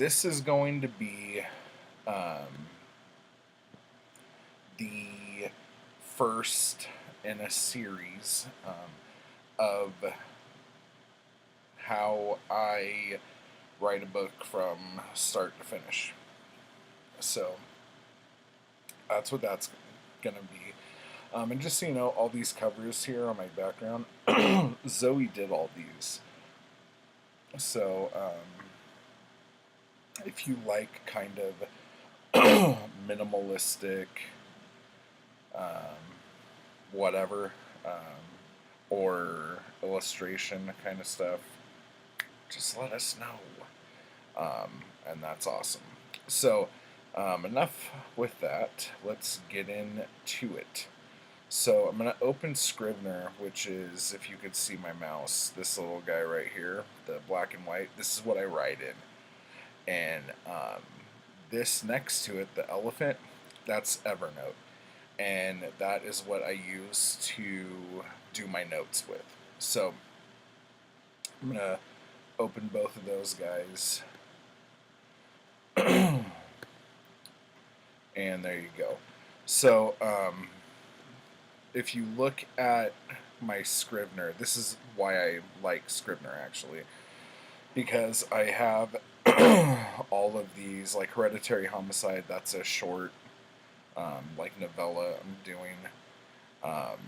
this is going to be um, the first in a series of how I write a book from start to finish. So that's what that's going to be. And just so you know, all these covers here on my background, Zoe did all these. So if you like kind of minimalistic, um, whatever, or illustration kind of stuff, just let us know. And that's awesome. So, enough with that. Let's get into it. So, I'm going to open Scrivener, which is, if you could see my mouse, this little guy right here, the black and white. This is what I write in. And this next to it, the elephant, that's Evernote. And that is what I use to do my notes with. So, I'm going to open both of those guys. And there you go. So, if you look at my Scrivener, this is why I like Scrivener actually, because I have all of these, like Hereditary Homicide, that's a short, like novella I'm doing. Um,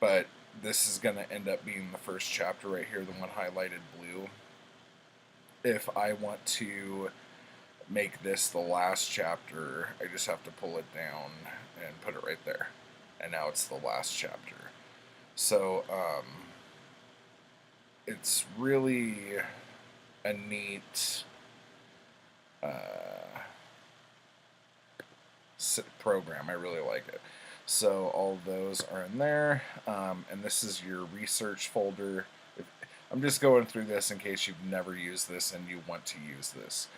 but this is going to end up being the first chapter right here, the one highlighted blue. If I want to make this the last chapter, I just have to pull it down and put it right there. And now it's the last chapter. So, it's really a neat program. I really like it. So all of those are in there, and this is your research folder. I'm just going through this in case you've never used this and you want to use this.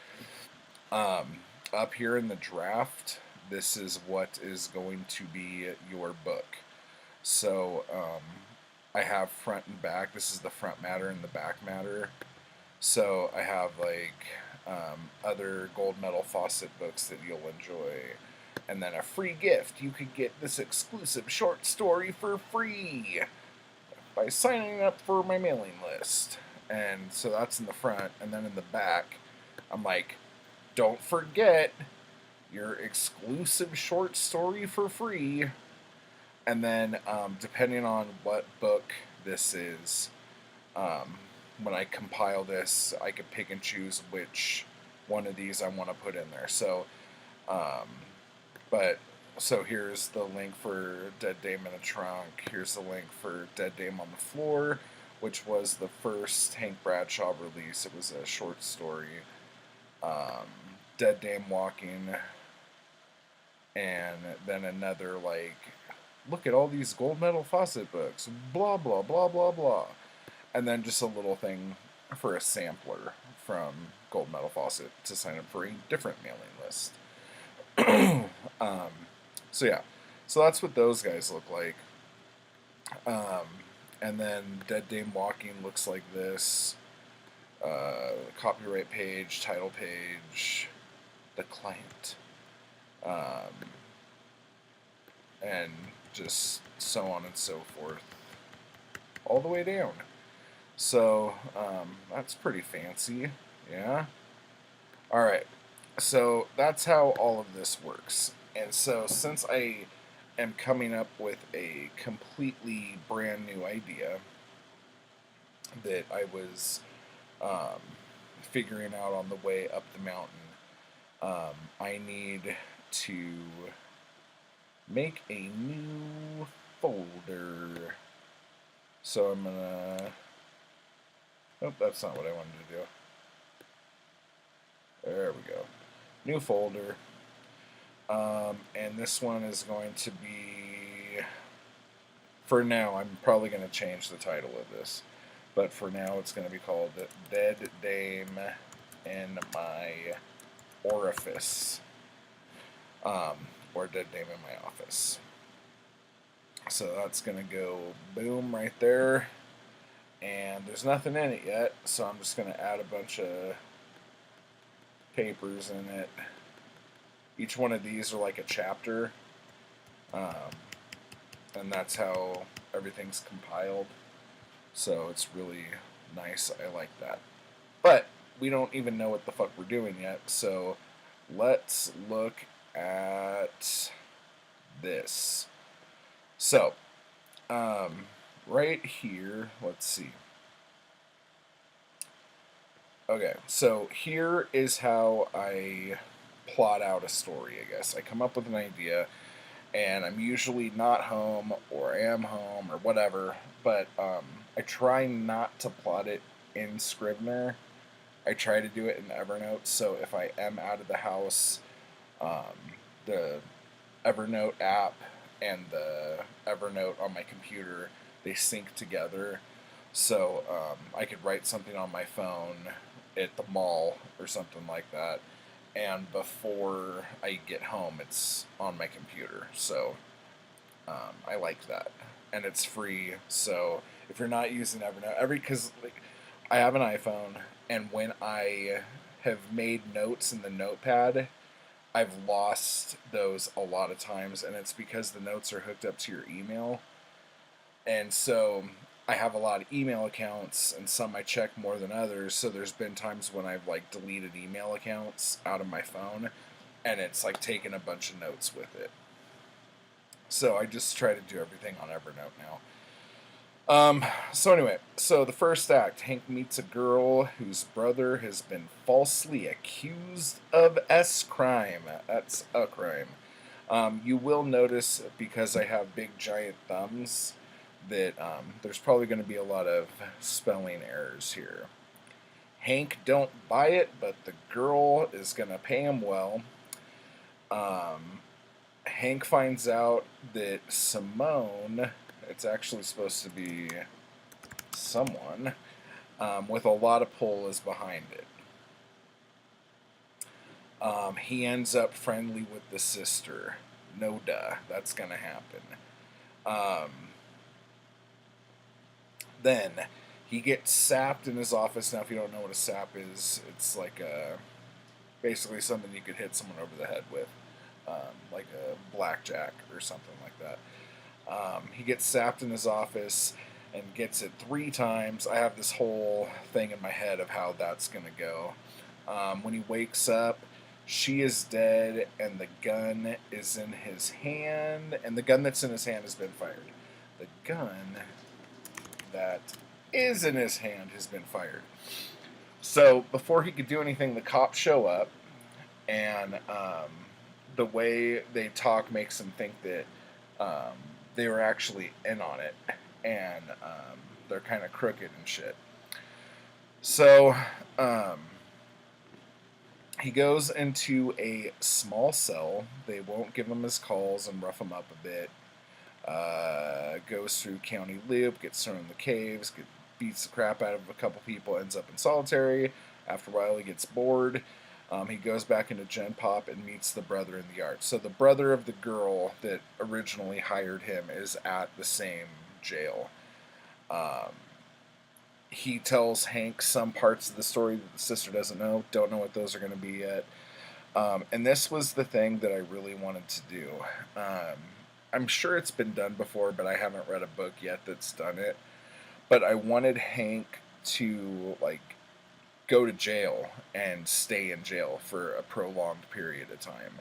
Up here in the draft, this is what is going to be your book. So I have front and back. This is the front matter and the back matter. So I have like other Gold Medal Fawcett books that you'll enjoy. And then a free gift. You could get this exclusive short story for free by signing up for my mailing list. And so that's in the front. And then in the back, I'm like, don't forget your exclusive short story for free. And then depending on what book this is, when I compile this, I could pick and choose which one of these I want to put in there. So, so here's the link for Dead Dame in a Trunk. Here's the link for Dead Dame on the Floor, which was the first Hank Bradshaw release. It was a short story. Dead Dame Walking, and then another like, look at all these Gold Medal Fawcett books, blah blah blah blah blah, and then just a little thing for a sampler from Gold Medal Fawcett to sign up for a different mailing list. So yeah, so that's what those guys look like. And then Dead Dame Walking looks like this. Copyright page, title page, the client, and just so on and so forth, all the way down. So that's pretty fancy, yeah. All right, so that's how all of this works. And so since I am coming up with a completely brand new idea that I was figuring out on the way up the mountain, I need to make a new folder. So I'm gonna, oh, that's not what I wanted to do. There we go. New folder. And this one is going to be, for now, I'm probably going to change the title of this. But for now, it's going to be called Dead Dame in My Orifice. Or Dead Dame in My Office. So that's going to go boom right there. And there's nothing in it yet, so I'm just going to add a bunch of papers in it. Each one of these are like a chapter, um, and that's how everything's compiled. So it's really nice. I like that. But we don't even know what the fuck we're doing yet. So let's look at this. So, right here, let's see. Okay, so here is how I plot out a story, I guess. I come up with an idea, and I'm usually not home, or I am home, or whatever, but I try not to plot it in Scrivener. I try to do it in Evernote, so if I am out of the house, um, the Evernote app and the Evernote on my computer, they sync together. So I could write something on my phone at the mall or something like that, and before I get home, it's on my computer. So I like that, and it's free. So if you're not using Evernote, because like I have an iPhone, and when I have made notes in the notepad, I've lost those a lot of times, and it's because the notes are hooked up to your email. And so I have a lot of email accounts, and some I check more than others. So there's been times when I've like deleted email accounts out of my phone, and it's like taken a bunch of notes with it. So I just try to do everything on Evernote now. So anyway, so the first act, Hank meets a girl whose brother has been falsely accused of S crime. That's a crime. You will notice, because I have big giant thumbs, that there's probably going to be a lot of spelling errors here. Hank don't buy it, but the girl is going to pay him well. Hank finds out that Simone, it's actually supposed to be someone, with a lot of pull is behind it. He ends up friendly with the sister. No duh, that's going to happen. Um, then he gets sapped in his office. Now, if you don't know what a sap is, it's like basically something you could hit someone over the head with, like a blackjack or something like that. He gets sapped in his office and gets it 3 times. I have this whole thing in my head of how that's going to go. When he wakes up, she is dead, and the gun is in his hand, and the gun that's in his hand has been fired. The gun that is in his hand has been fired. So before he could do anything, the cops show up, and the way they talk makes them think that they were actually in on it, and they're kind of crooked and shit. So he goes into a small cell. They won't give him his calls and rough him up a bit. Goes through county loop, gets thrown in the caves, beats the crap out of a couple people, ends up in solitary. After a while, he gets bored. He goes back into Gen Pop and meets the brother in the yard. So the brother of the girl that originally hired him is at the same jail. He tells Hank some parts of the story that the sister doesn't know. Don't know what those are going to be yet. And this was the thing that I really wanted to do. I'm sure it's been done before, but I haven't read a book yet that's done it. But I wanted Hank to, like, go to jail and stay in jail for a prolonged period of time.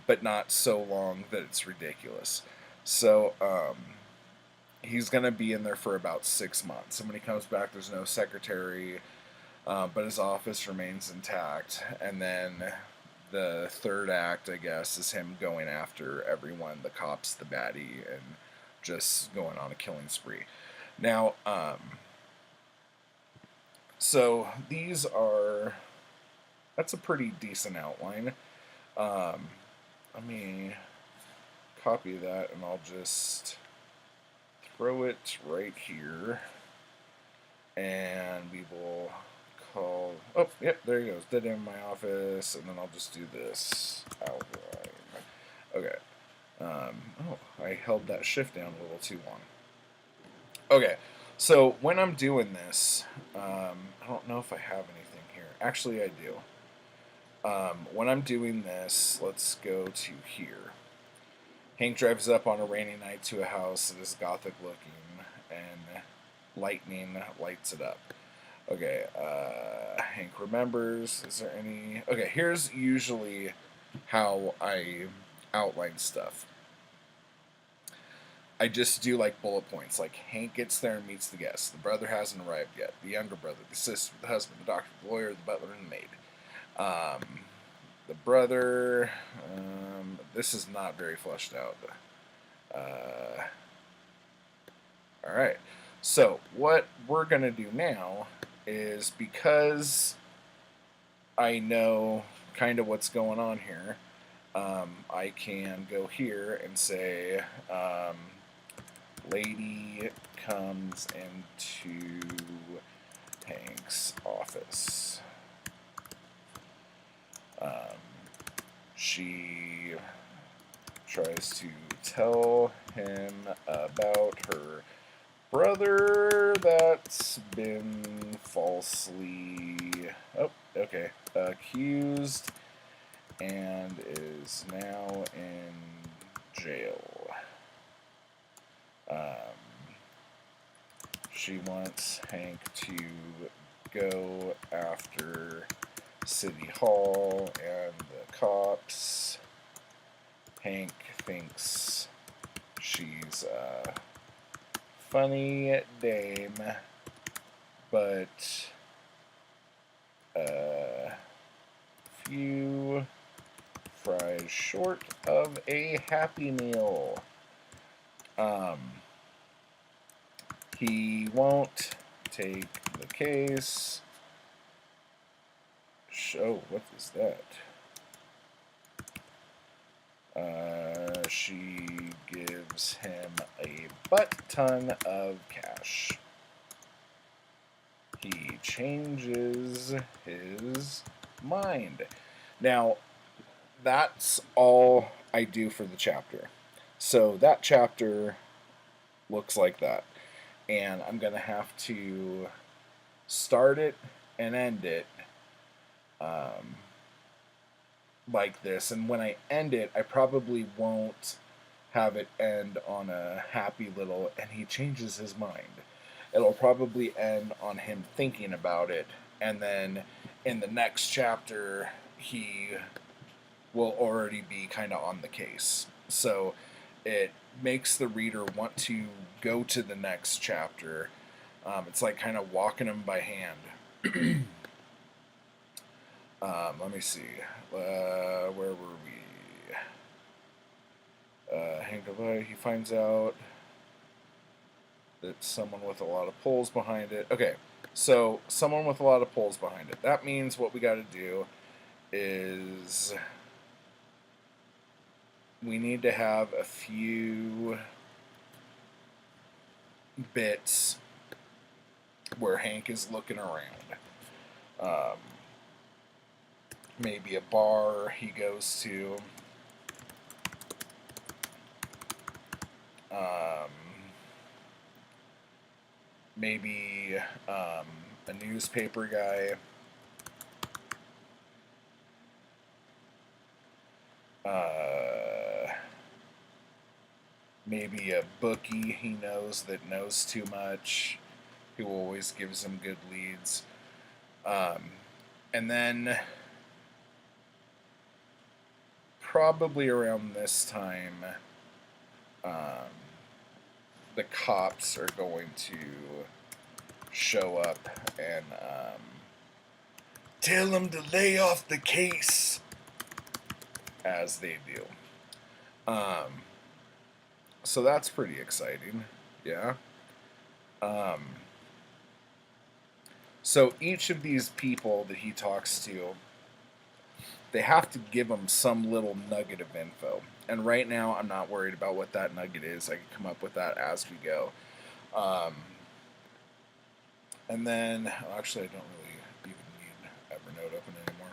But not so long that it's ridiculous. So, he's going to be in there for about 6 months. And when he comes back, there's no secretary, but his office remains intact. And then the third act, I guess, is him going after everyone, the cops, the baddie, and just going on a killing spree. Now, so these are, that's a pretty decent outline. Let me copy that, and I'll just throw it right here, and we will call, oh, yep, there he goes, dead in my office, and then I'll just do this outline. Okay. Oh, I held that shift down a little too long. Okay, so when I'm doing this, I don't know if I have anything here. Actually, I do. When I'm doing this, let's go to here. Hank drives up on a rainy night to a house that is gothic looking, and lightning lights it up. Okay, Hank remembers. Is there any... Okay, here's usually how I outline stuff. I just do like bullet points. Like Hank gets there and meets the guests. The brother hasn't arrived yet. The younger brother, the sister, the husband, the doctor, the lawyer, the butler, and the maid. The brother. This is not very fleshed out. All right. So what we're gonna do now is, because I know kind of what's going on here, I can go here and say, lady comes into Hank's office. She tries to tell him about her brother that's been falsely accused and is now in jail. She wants Hank to go after City Hall and the cops. Hank thinks she's a funny dame, but a few fries short of a Happy Meal. He won't take the case. Oh, what is that? She gives him a butt ton of cash. He changes his mind. Now, that's all I do for the chapter. So that chapter looks like that. And I'm going to have to start it and end it like this. And when I end it, I probably won't have it end on a happy little, and he changes his mind. It'll probably end on him thinking about it, and then in the next chapter, he will already be kind of on the case. So it makes the reader want to go to the next chapter. It's like kind of walking them by hand. Let me see. Where were we? Hank, he finds out that someone with a lot of pulls behind it. Okay, so someone with a lot of pulls behind it. That means what we got to do is we need to have a few bits where Hank is looking around. Maybe a bar he goes to. Maybe a newspaper guy. Maybe a bookie he knows that knows too much, who always gives him good leads. And then probably around this time, the cops are going to show up and tell him to lay off the case, as they do. So that's pretty exciting, yeah. So each of these people that he talks to, they have to give him some little nugget of info. And right now, I'm not worried about what that nugget is. I can come up with that as we go. And then, actually, I don't really even need Evernote open anymore.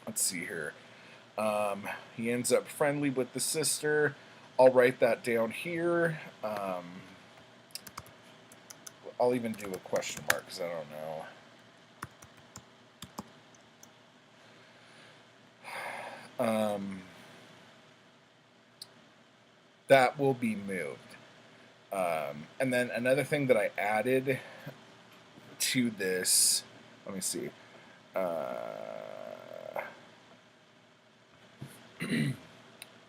Let's see here. He ends up friendly with the sister. I'll write that down here. I'll even do a question mark because I don't know. um, that will be moved. And then another thing that I added to this, let me see.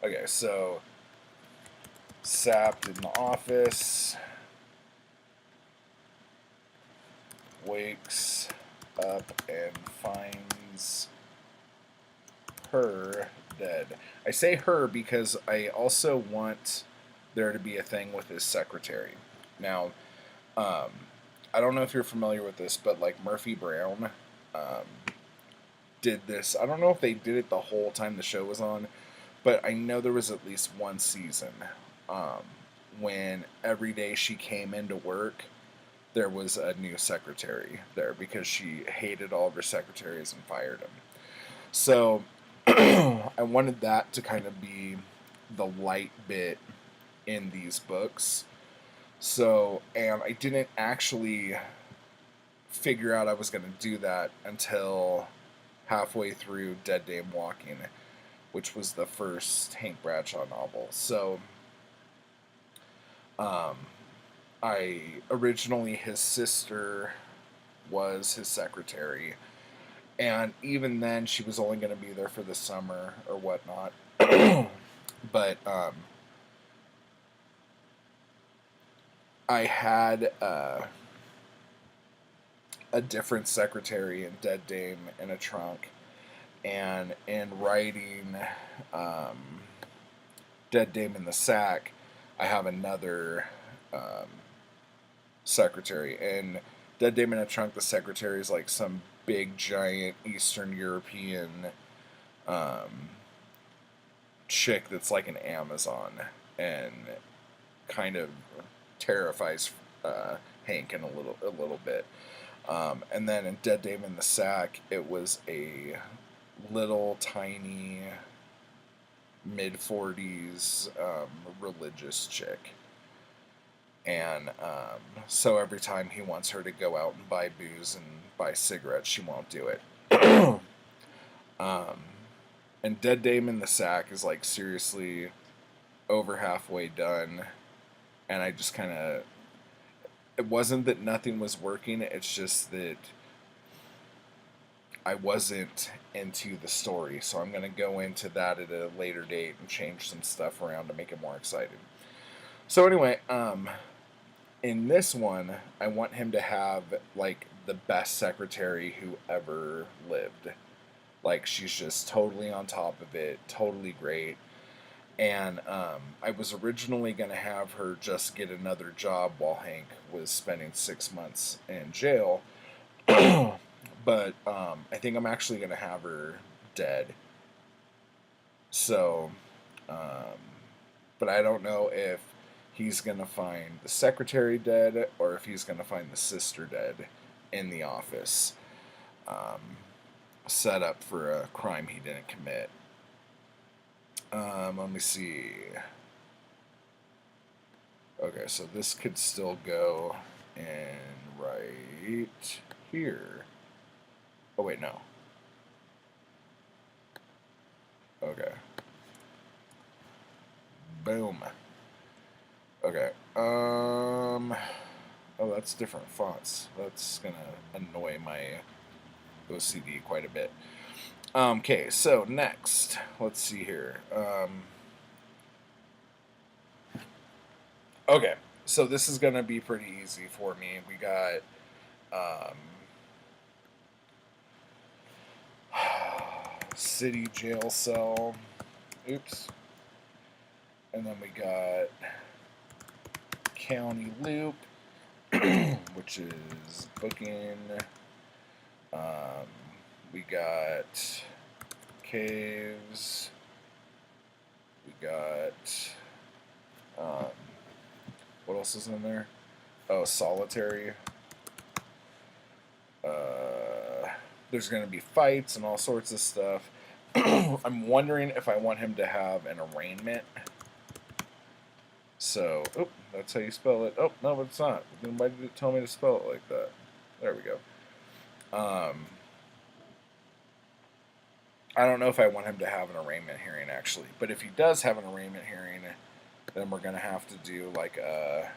Okay, so Sapped in the office, wakes up and finds her dead. I say her because I also want there to be a thing with his secretary. Now, um, I don't know if you're familiar with this, but like Murphy Brown did this. I don't know if they did it the whole time the show was on, but I know there was at least one season um, when every day she came into work, there was a new secretary there because she hated all of her secretaries and fired them. So I wanted that to kind of be the light bit in these books. So, and I didn't actually figure out I was going to do that until halfway through Dead Dame Walking, which was the first Hank Bradshaw novel. So, um, I originally, his sister was his secretary, and even then, she was only going to be there for the summer or whatnot. But I had a different secretary in Dead Dame in a trunk, and in writing um, Dead Dame in the Sack, I have another um, secretary. And Dead Dame in a Trunk, the secretary is like some big, giant Eastern European um, chick that's like an Amazon and kind of terrifies Hank in a little bit. And then in Dead Dame in the Sack, it was a little tiny mid 40s religious chick. And so every time he wants her to go out and buy booze and buy cigarettes, she won't do it. um, and Dead Dame in the Sack is like seriously over halfway done. And I just kind of. It wasn't that nothing was working, it's just that I wasn't into the story. So I'm going to go into that at a later date and change some stuff around to make it more exciting. So anyway, in this one, I want him to have like the best secretary who ever lived. Like she's just totally on top of it, totally great. And I was originally going to have her just get another job while Hank was spending 6 months in jail. But I think I'm actually going to have her dead. So, um, but I don't know if he's going to find the secretary dead or if he's going to find the sister dead in the office, um, set up for a crime he didn't commit. Let me see. Okay, so this could still go in right here. Oh, wait, no. Okay. Boom. Okay. Oh, that's different fonts. That's gonna annoy my OCD quite a bit. Okay, so next, let's see here. Okay, so this is gonna be pretty easy for me. We got city jail cell. Oops. And then we got county loop, which is booking. We got caves. We got what else is in there? Oh, solitary. There's going to be fights and all sorts of stuff. I'm wondering if I want him to have an arraignment. So, oh, that's how you spell it. Oh, no, but it's not. Why did it tell me to spell it like that? There we go. I don't know if I want him to have an arraignment hearing, actually. But if he does have an arraignment hearing, then we're going to have to do like a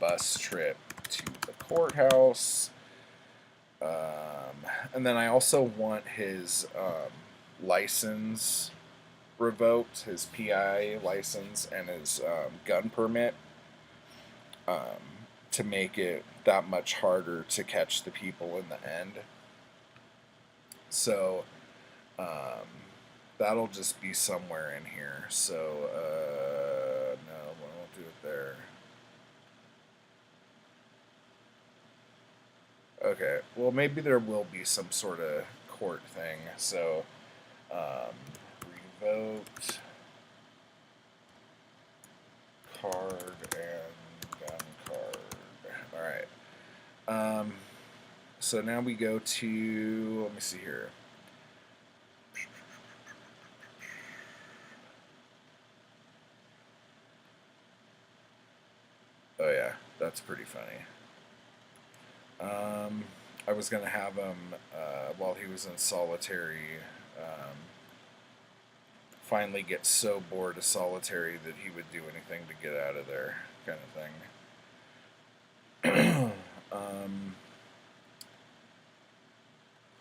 bus trip to the courthouse. And then I also want his license revoked, his PI license and his gun permit, to make it that much harder to catch the people in the end. So that'll just be somewhere in here. So no, we won't do it there. Okay, well maybe there will be some sort of court thing. So revoked card and gun card. All right. So now we go to, let me see here. Oh yeah, that's pretty funny. I was gonna have him while he was in solitary. Finally, get so bored of solitary that he would do anything to get out of there, kind of thing.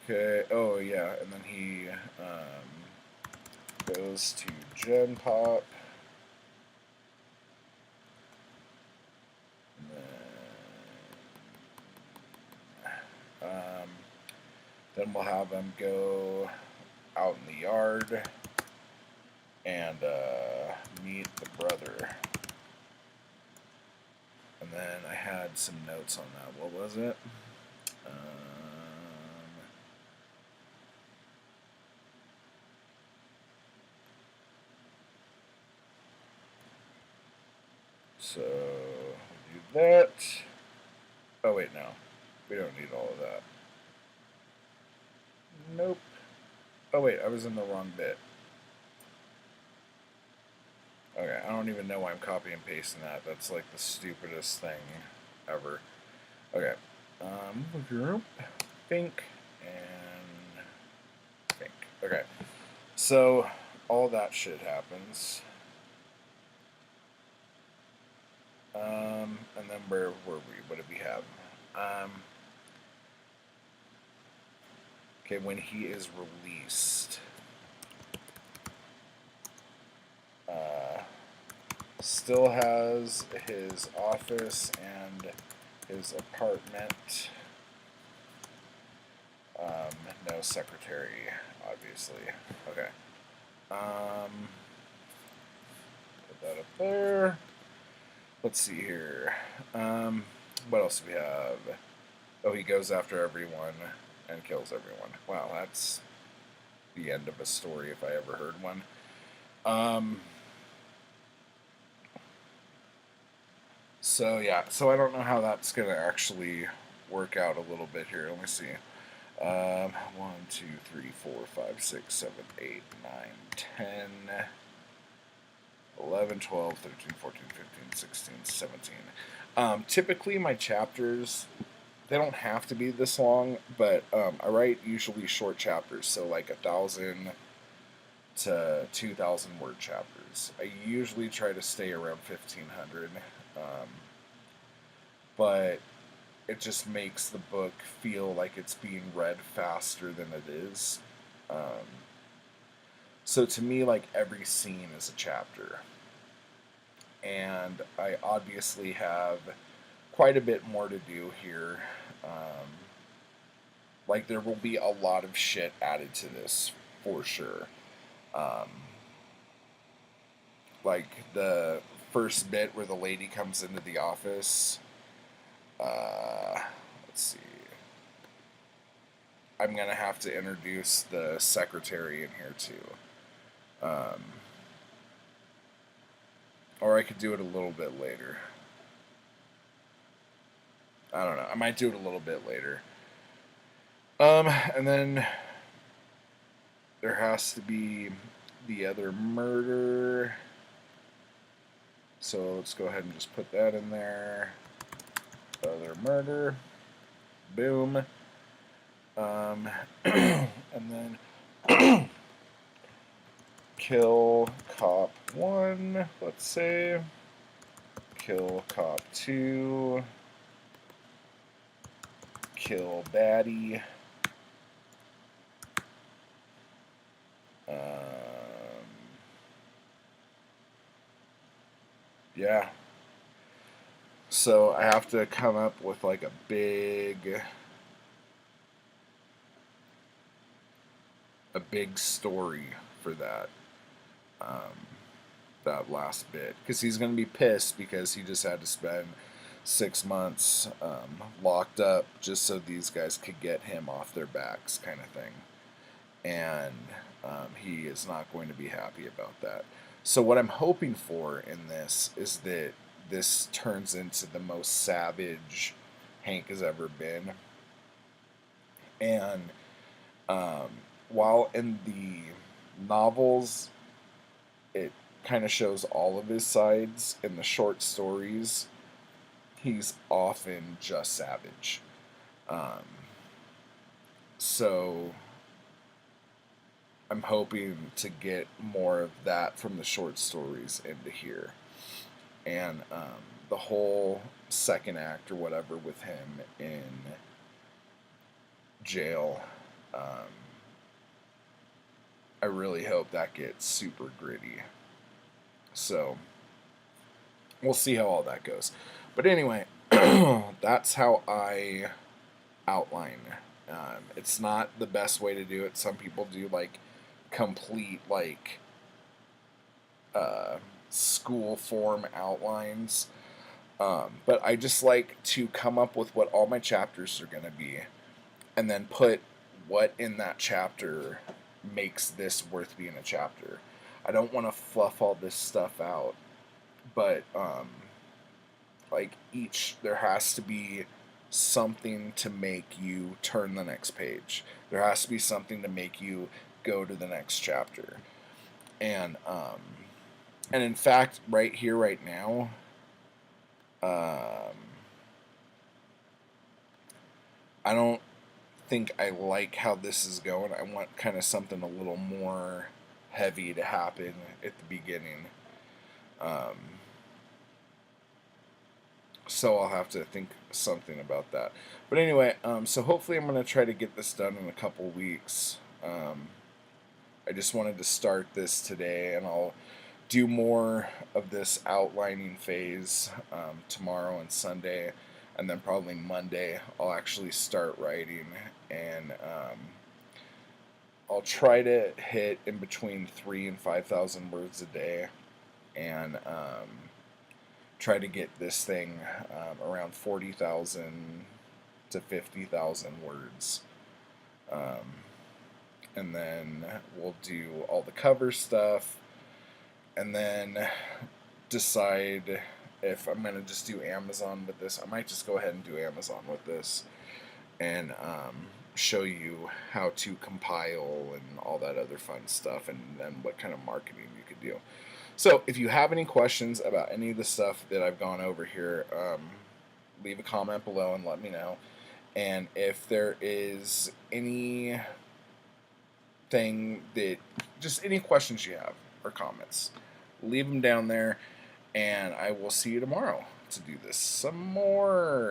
Okay. Oh yeah, and then he goes to Gen Pop. Then we'll have him go out in the yard and meet the brother. And then I had some notes on that. What was it? So we'll do that. Oh wait, no. We don't need all of that. Nope. Oh wait, I was in the wrong bit. Okay, I don't even know why I'm copy and pasting that. That's like the stupidest thing ever. Okay. Group, think, and think. Okay. So all that shit happens. And then where were we? What did we have? Okay, when he is released. Still has his office and his apartment. No secretary, obviously. Okay. Put that up there. Let's see here. What else do we have? Oh, he goes after everyone and kills everyone. Wow, that's the end of a story if I ever heard one. So yeah, so I don't know how that's gonna actually work out a little bit here. Let me see. 1, 2, 3, 4, 5, 6, 7, 8, 9, 10, 11, 12, 13, 14, 15, 16, 17. Typically my chapters, they don't have to be this long, but I write usually short chapters, so like 1,000 to 2,000 word chapters. I usually try to stay around 1,500, but it just makes the book feel like it's being read faster than it is. So to me, like every scene is a chapter. And I obviously have quite a bit more to do here. Like there will be a lot of shit added to this for sure. Like the first bit where the lady comes into the office. Let's see. I'm gonna have to introduce the secretary in here too. Or I could do it a little bit later. I don't know. I might do it a little bit later. And then there has to be the other murder. So let's go ahead and just put that in there. Other murder. Boom. And then kill cop 1, let's say, kill cop 2, kill baddie, yeah. So I have to come up with like a big story for that. That last bit, because he's going to be pissed because he just had to spend 6 months locked up just so these guys could get him off their backs, kind of thing. And he is not going to be happy about that. So what I'm hoping for in this is that this turns into the most savage Hank has ever been. And while in the novels it kind of shows all of his sides, in the short stories he's often just savage. So I'm hoping to get more of that from the short stories into here. And the whole second act or whatever with him in jail, I really hope that gets super gritty. So we'll see how all that goes. But anyway, that's how I outline. It's not the best way to do it. Some people do like complete like school form outlines. But I just like to come up with what all my chapters are going to be and then put what in that chapter makes this worth being a chapter. I don't want to fluff all this stuff out, but like there has to be something to make you turn the next page. There has to be something to make you go to the next chapter. And in fact, right here, right now, I don't think I like how this is going. I want kind of something a little more heavy to happen at the beginning. So I'll have to think something about that. But anyway, so hopefully I'm going to try to get this done in a couple weeks. I just wanted to start this today, and I'll do more of this outlining phase tomorrow and Sunday, and then probably Monday I'll actually start writing, and I'll try to hit in between 3,000 and 5,000 words a day, and try to get this thing around 40,000 to 50,000 words. And then we'll do all the cover stuff, and then decide if I'm going to just do Amazon with this. I might just go ahead and do Amazon with this and show you how to compile and all that other fun stuff, and then what kind of marketing you could do. So if you have any questions about any of the stuff that I've gone over here, leave a comment below and let me know. And if there is anything that, just any questions you have or comments, leave them down there, and I will see you tomorrow to do this some more.